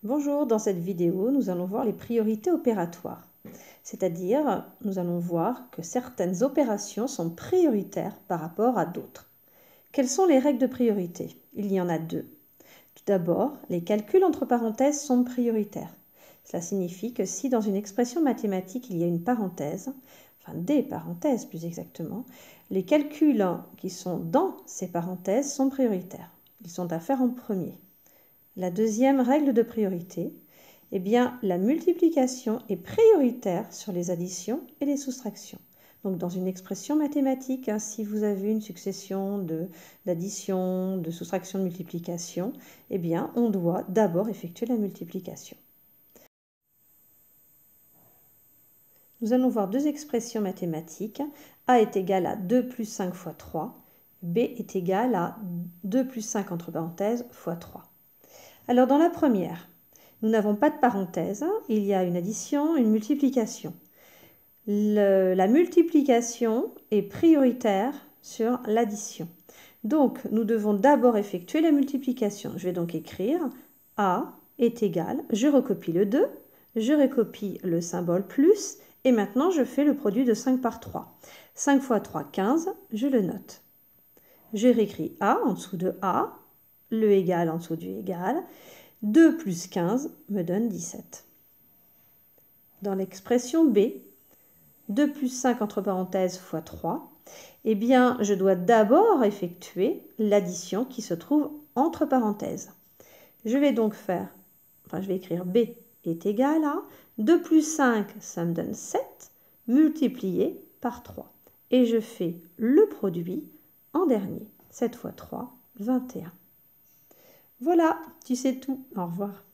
Bonjour, dans cette vidéo, nous allons voir les priorités opératoires. C'est-à-dire, nous allons voir que certaines opérations sont prioritaires par rapport à d'autres. Quelles sont les règles de priorité? Il y en a deux. Tout d'abord, les calculs entre parenthèses sont prioritaires. Cela signifie que si dans une expression mathématique il y a une parenthèse, enfin des parenthèses plus exactement, les calculs qui sont dans ces parenthèses sont prioritaires. Ils sont à faire en premier. La deuxième règle de priorité, eh bien, la multiplication est prioritaire sur les additions et les soustractions. Donc, dans une expression mathématique, si vous avez une succession d'addition, de soustraction, de multiplication, eh bien, on doit d'abord effectuer la multiplication. Nous allons voir deux expressions mathématiques. A est égal à 2 plus 5 fois 3. B est égal à 2 plus 5 entre parenthèses fois 3. Alors dans la première, nous n'avons pas de parenthèse, il y a une addition, une multiplication. La multiplication est prioritaire sur l'addition. Donc nous devons d'abord effectuer la multiplication. Je vais donc écrire A est égal, je recopie le 2, je recopie le symbole plus, et maintenant je fais le produit de 5 par 3. 5 fois 3, 15, je le note. Je réécris A en dessous de A, le égal en dessous du égal. 2 plus 15 me donne 17. Dans l'expression B, 2 plus 5 entre parenthèses fois 3, eh bien, je dois d'abord effectuer l'addition qui se trouve entre parenthèses. Je vais donc je vais écrire B est égal à 2 plus 5, ça me donne 7, multiplié par 3. Et je fais le produit en dernier. 7 fois 3, 21. Voilà, tu sais tout. Au revoir.